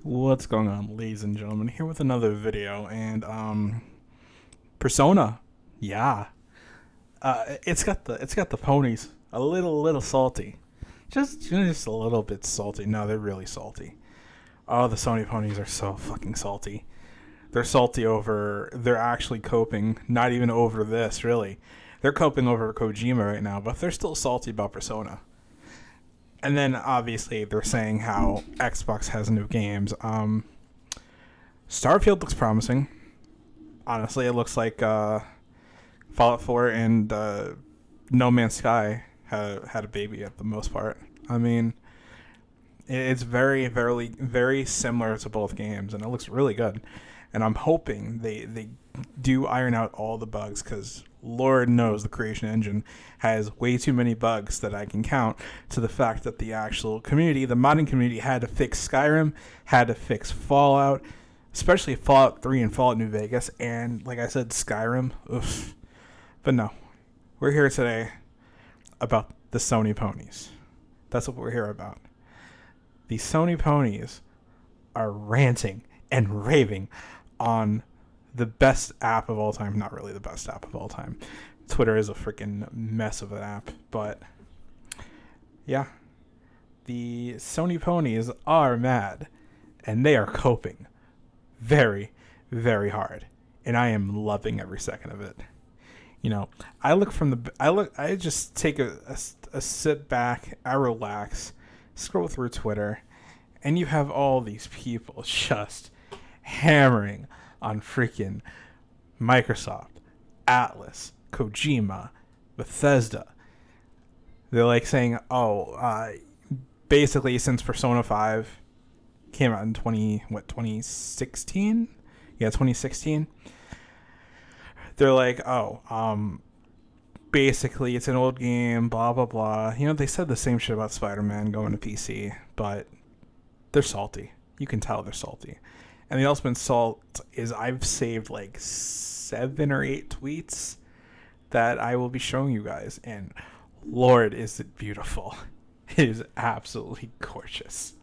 What's going on, ladies and gentlemen? Here with another video, and Persona, yeah, it's got the ponies a little salty, just a little bit salty. No, they're really salty. Oh, the Sony ponies are so fucking salty. They're salty over. They're actually coping, not even over this really. They're coping over Kojima right now, but they're still salty about Persona. And then obviously they're saying how Xbox has new games. Starfield looks promising. Honestly, it looks like Fallout 4 and No Man's Sky had a baby at the most part. I mean, it's very similar to both games, and it looks really good. And I'm hoping they do iron out all the bugs, because Lord knows the Creation Engine has way too many bugs that I can count, to the fact that the actual community, the modding community, had to fix Skyrim, had to fix Fallout, especially Fallout 3 and Fallout New Vegas, and like I said, Skyrim. Oof. But no, we're here today about the Sony ponies. That's what we're here about. The Sony ponies are ranting and raving on the best app of all time. Not really the best app of all time. Twitter is a freaking mess of an app. But yeah, the Sony ponies are mad, and they are coping very, very hard. And I am loving every second of it. You know, I just take a sit back, I relax, scroll through Twitter, and you have all these people just hammering on freaking Microsoft, Atlas, Kojima, Bethesda. They're like saying, basically since Persona 5 came out in 2016? Yeah, 2016. They're like, basically it's an old game, blah, blah, blah. You know, they said the same shit about Spider-Man going to PC, but they're salty. You can tell they're salty. And the ultimate salt is I've saved like 7 or 8 tweets that I will be showing you guys. And Lord, is it beautiful. It is absolutely gorgeous.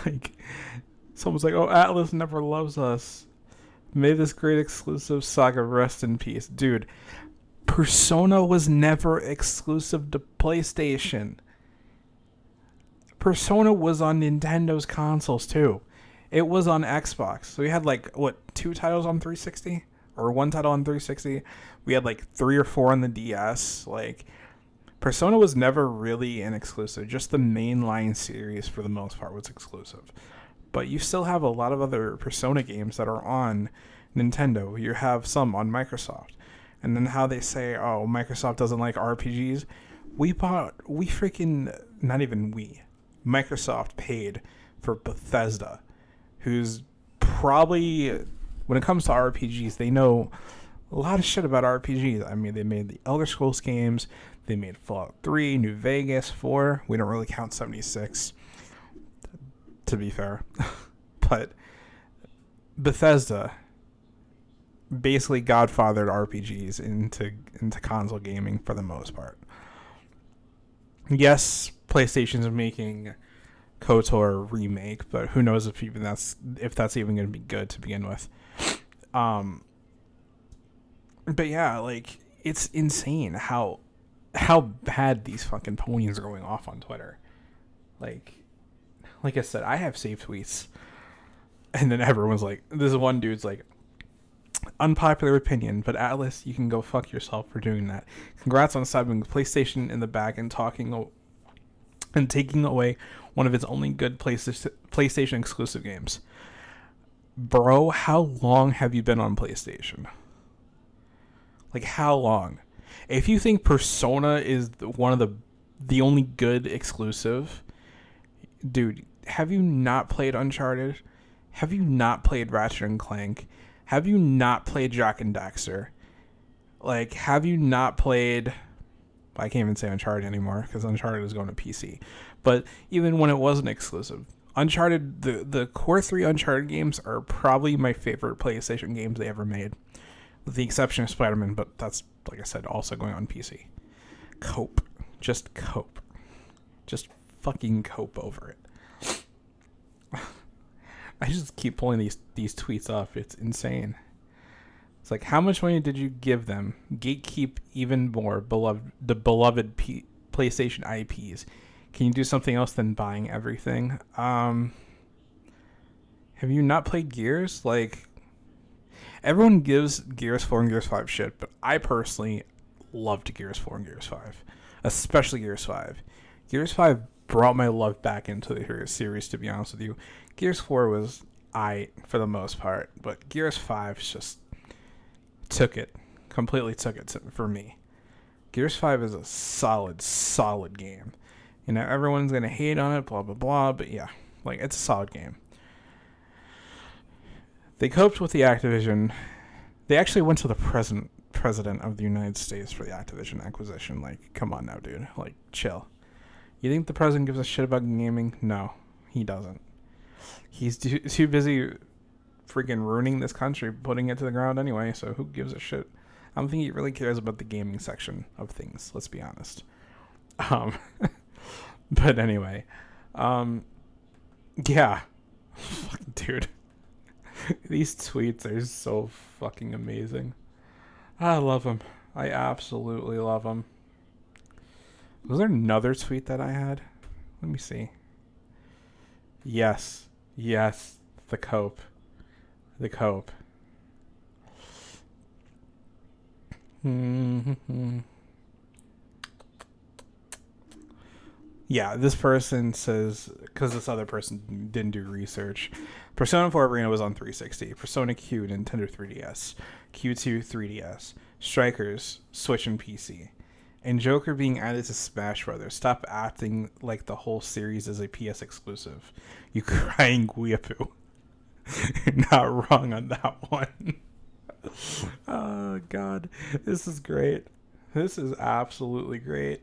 Like, someone's like, oh, Atlas never loves us. May this great exclusive saga rest in peace. Dude, Persona was never exclusive to PlayStation. Persona was on Nintendo's consoles too. It was on Xbox. So we had like, 2 titles on 360? Or 1 title on 360? We had like 3 or 4 on the DS. Like, Persona was never really an exclusive. Just the mainline series for the most part was exclusive. But you still have a lot of other Persona games that are on Nintendo. You have some on Microsoft. And then how they say, oh, Microsoft doesn't like RPGs. Microsoft paid for Bethesda, who's probably, when it comes to RPGs, they know a lot of shit about RPGs. I mean, they made the Elder Scrolls games, they made Fallout 3, New Vegas 4. We don't really count 76, to be fair. But Bethesda basically godfathered RPGs into console gaming for the most part. Yes, PlayStation's making KOTOR remake, but who knows if that's even going to be good to begin with. But yeah, like, it's insane how bad these fucking ponies are going off on Twitter. Like I said, I have saved tweets, and then everyone's like, this one dude's like, unpopular opinion, but Atlas, you can go fuck yourself for doing that. Congrats on stabbing PlayStation in the back and taking away one of its only good PlayStation exclusive games. Bro, how long have you been on PlayStation? Like, how long? If you think Persona is one of the only good exclusive, dude, have you not played Uncharted? Have you not played Ratchet and Clank? Have you not played Jak and Daxter? Like, have you not played... I can't even say Uncharted anymore, because Uncharted is going to PC. But even when it wasn't exclusive, Uncharted, the core 3 Uncharted games are probably my favorite PlayStation games they ever made, with the exception of Spider-Man, but that's, like I said, also going on PC. Cope. Just cope. Just fucking cope over it. I just keep pulling these tweets up. It's insane. It's like, how much money did you give them? Gatekeep even more the beloved PlayStation IPs. Can you do something else than buying everything? Have you not played Gears? Like, everyone gives Gears 4 and Gears 5 shit, but I personally loved Gears 4 and Gears 5. Especially Gears 5. Gears 5 brought my love back into the series, to be honest with you. Gears 4 was for the most part, but Gears 5 just completely took it for me. Gears 5 is a solid game. You know, everyone's going to hate on it, blah, blah, blah, but yeah, like, it's a solid game. They coped with the Activision. They actually went to the president of the United States for the Activision acquisition. Like, come on now, dude. Like, chill. You think the president gives a shit about gaming? No, he doesn't. He's too busy freaking ruining this country, putting it to the ground anyway, so who gives a shit? I don't think he really cares about the gaming section of things, let's be honest. But anyway, yeah. Dude. These tweets are so fucking amazing. I love them. I absolutely love them. Was there another tweet that I had? Let me see. Yes. The cope. Yeah, this person says, because this other person didn't do research, Persona 4 Arena was on 360, Persona Q, Nintendo 3DS, Q2, 3DS, Strikers, Switch and PC, and Joker being added to Smash Brothers. Stop acting like the whole series is a PS exclusive. You crying weeaboo. You're not wrong on that one. Oh, God. This is great. This is absolutely great.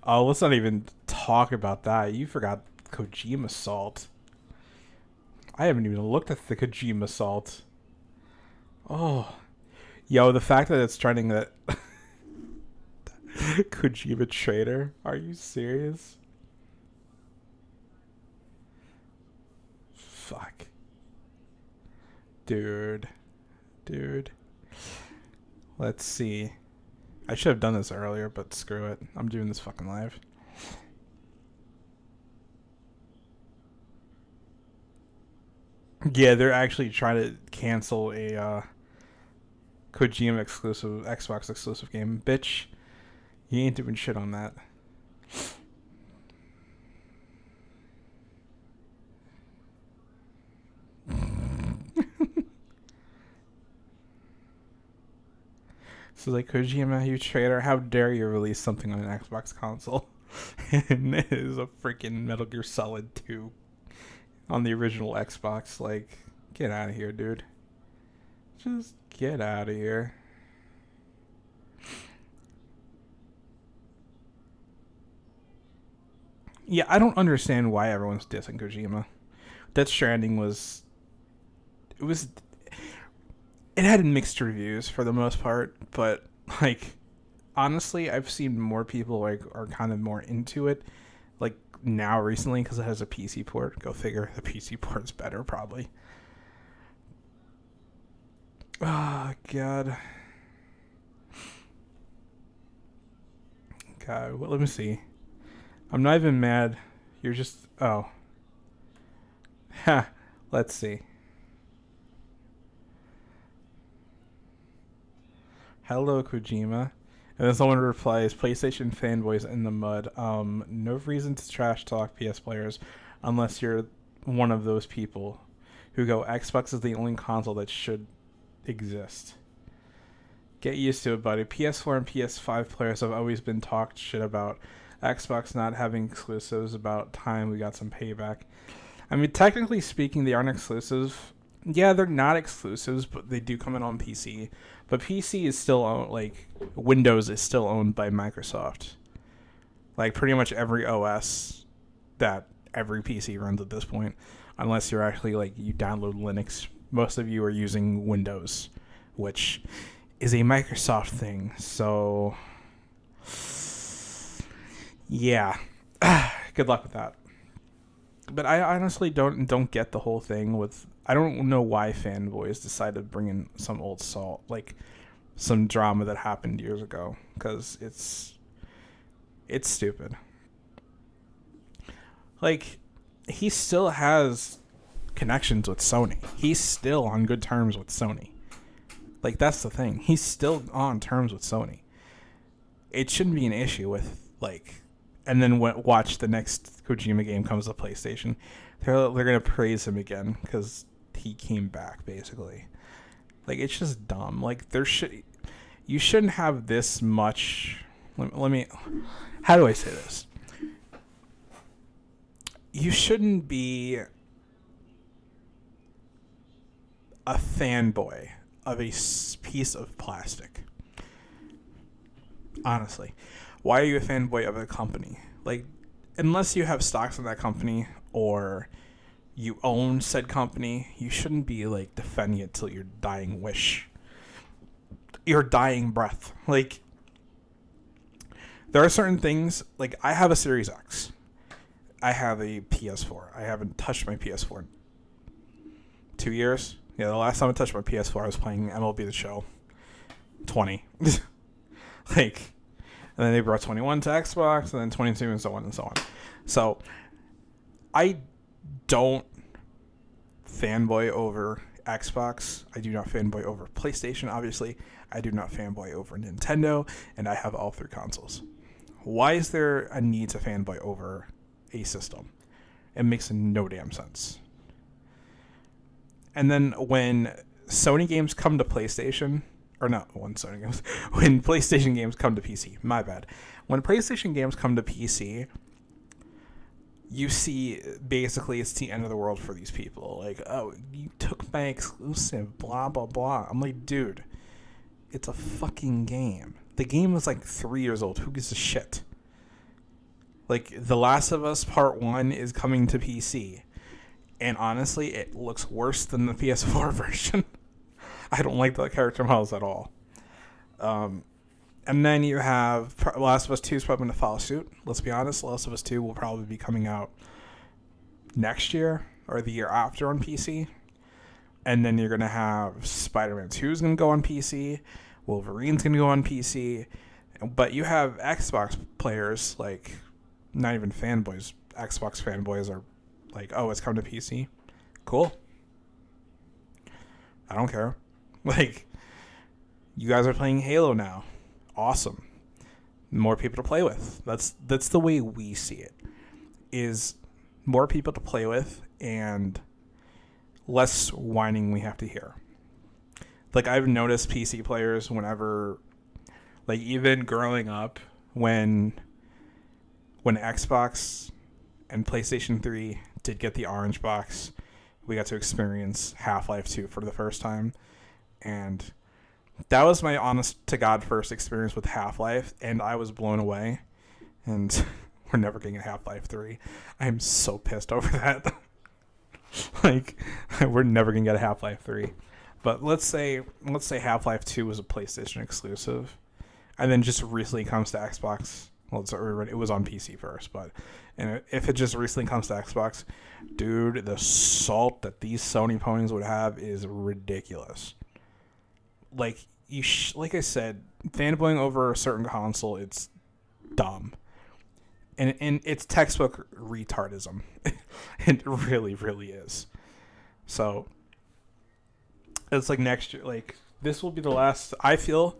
Oh, let's not even talk about that. You forgot Kojima Salt. I haven't even looked at the Kojima Salt. Oh. Yo, the fact that it's trending that Kojima Trader. Are you serious? Fuck. Dude. Let's see. I should have done this earlier, but screw it. I'm doing this fucking live. Yeah, they're actually trying to cancel a Kojima exclusive, Xbox exclusive game. Bitch, you ain't doing shit on that. So like, Kojima, you traitor, how dare you release something on an Xbox console? And it is a freaking Metal Gear Solid 2 on the original Xbox. Like, get out of here, dude. Just get out of here. Yeah, I don't understand why everyone's dissing Kojima. Death Stranding it had mixed reviews for the most part, but like, honestly, I've seen more people like are kind of more into it like now recently because it has a PC port. Go figure, the PC port's better probably. Oh, God. Well, let me see. I'm not even mad. You're just... Oh. Ha. Let's see. Hello, Kojima. And then someone replies, PlayStation fanboys in the mud. No reason to trash talk PS players unless you're one of those people who go, Xbox is the only console that should exist. Get used to it, buddy. PS4 and PS5 players have always been talked shit about Xbox not having exclusives. About time we got some payback. I mean, technically speaking, they aren't exclusive. Yeah, they're not exclusives, but they do come in on PC. But PC is still owned, like, Windows is still owned by Microsoft. Like, pretty much every OS that every PC runs at this point, unless you're actually, like, you download Linux. Most of you are using Windows, which is a Microsoft thing. So, yeah. Good luck with that. But I honestly don't get the whole thing with. I don't know why fanboys decided to bring in some old salt, like some drama that happened years ago, because it's stupid. Like, he still has connections with Sony. He's still on good terms with Sony. Like, that's the thing. He's still on terms with Sony. It shouldn't be an issue with, like, and then watch the next Kojima game comes to PlayStation. They're going to praise him again because he came back, basically. Like, it's just dumb. Like, you shouldn't have this much. Let me. How do I say this? You shouldn't be a fanboy of a piece of plastic. Honestly, why are you a fanboy of a company? Like, unless you have stocks in that company or you own said company, you shouldn't be like defending it till your dying wish, your dying breath. Like, there are certain things. Like, I have a Series X. I have a PS4. I haven't touched my PS4 in 2 years. Yeah, the last time I touched my PS4, I was playing MLB The Show 20. Like, and then they brought 21 to Xbox, and then 22, and so on and so on. So, I don't fanboy over Xbox. I do not fanboy over PlayStation, obviously. I do not fanboy over Nintendo, and I have all 3 consoles. Why is there a need to fanboy over a system? It makes no damn sense. And then when Sony games come to PlayStation, or not when Sony games, when PlayStation games come to PC, my bad. When PlayStation games come to PC, you see basically it's the end of the world for these people. Like, oh, you took my exclusive, blah, blah, blah. I'm like, dude, it's a fucking game. The game is like 3 years old. Who gives a shit? Like, The Last of Us Part 1 is coming to PC. And honestly, it looks worse than the PS4 version. I don't like the character models at all. And then you have Last of Us 2 is probably going to follow suit. Let's be honest, Last of Us 2 will probably be coming out next year or the year after on PC. And then you're going to have Spider-Man 2 is going to go on PC. Wolverine's going to go on PC. But you have Xbox players, like, not even fanboys. Xbox fanboys are like, oh, it's coming to PC. Cool. I don't care. Like, you guys are playing Halo now. Awesome. More people to play with. That's the way we see it. Is more people to play with and less whining we have to hear. Like, I've noticed PC players whenever, like, even growing up when Xbox and PlayStation 3 did get the orange box, we got to experience Half-Life 2 for the first time. And that was my honest-to-God first experience with Half-Life, and I was blown away. And we're never getting a Half-Life 3. I'm so pissed over that. Like, we're never going to get a Half-Life 3. But let's say Half-Life 2 was a PlayStation exclusive, and then just recently comes to Xbox. Well, it was on PC first, but if it just recently comes to Xbox, dude, the salt that these Sony ponies would have is ridiculous. Like, like I said, fanboying over a certain console, it's dumb. And it's textbook retardism. It really, really is. So, it's like next year, like, this will be the last, I feel,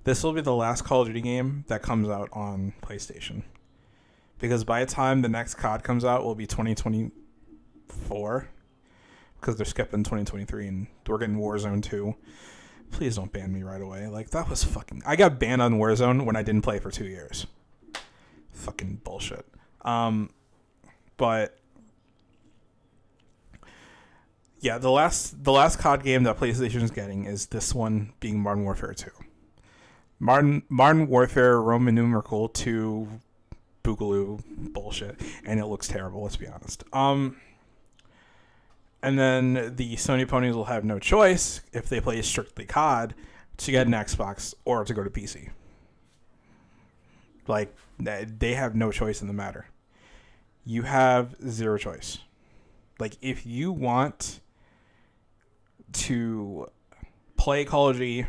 this will be the last Call of Duty game that comes out on PlayStation. Because by the time the next COD comes out, it will be 2024. Because they're skipping 2023 and we're getting Warzone 2. Please don't ban me right away. Like, that was fucking... I got banned on Warzone when I didn't play for 2 years. Fucking bullshit. But... yeah, the last COD game that PlayStation is getting is this one being Modern Warfare 2. Modern Warfare Roman numeral 2 boogaloo bullshit, and it looks terrible, let's be honest. And then the Sony ponies will have no choice, if they play strictly COD, to get an Xbox or to go to PC. Like, they have no choice in the matter. You have zero choice. Like, if you want to play Call of Duty,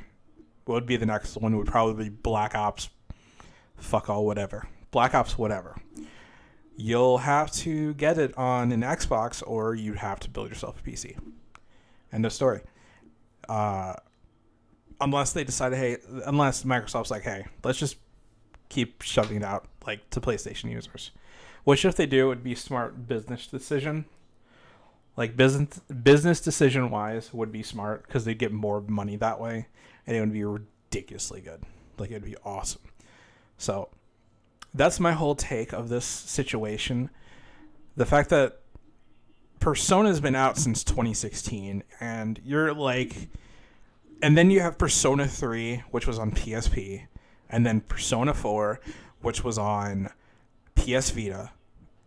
what would be the next one? Would probably be Black Ops. Fuck all, whatever. Black Ops, whatever. You'll have to get it on an Xbox, or you'd have to build yourself a PC. End of story. Unless they decide, unless Microsoft's like, hey, let's just keep shoving it out like to PlayStation users. Which, if they do, it would be a smart business decision. Like, business decision wise would be smart, because they'd get more money that way, and it would be ridiculously good. Like, it'd be awesome. So that's my whole take of this situation. The fact that Persona's been out since 2016, and you're like, and then you have Persona 3, which was on PSP, and then Persona 4, which was on PS Vita,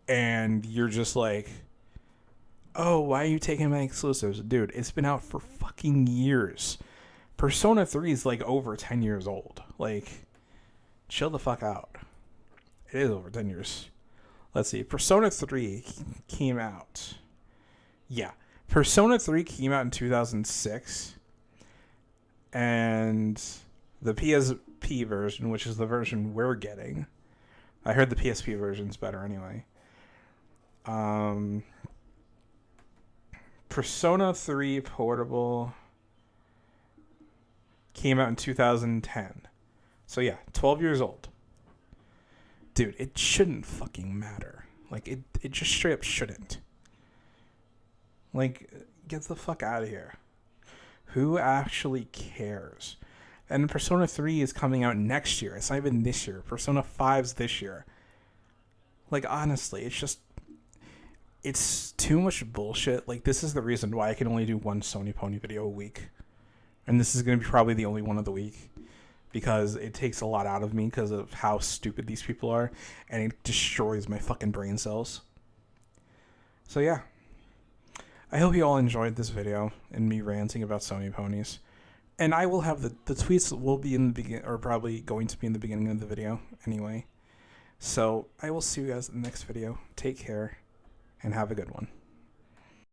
and you're just like, oh, why are you taking my exclusives? Dude, it's been out for fucking years. Persona 3 is like over 10 years old. Like, chill the fuck out. It is over 10 years. Let's see. Persona 3 came out. Yeah. Persona 3 came out in 2006. And the PSP version, which is the version we're getting. I heard the PSP version's better anyway. Persona 3 Portable came out in 2010. So yeah, 12 years old. Dude, it shouldn't fucking matter. Like, it just straight up shouldn't. Like, get the fuck out of here. Who actually cares? And Persona 3 is coming out next year. It's not even this year. Persona 5's this year. Like, honestly, it's too much bullshit. Like, this is the reason why I can only do one Sony Pony video a week. And this is going to be probably the only one of the week. Because it takes a lot out of me because of how stupid these people are. And it destroys my fucking brain cells. So yeah. I hope you all enjoyed this video and me ranting about Sony Ponies. And I will have the tweets will be in the beginning, or probably going to be in the beginning of the video anyway. So I will see you guys in the next video. Take care and have a good one.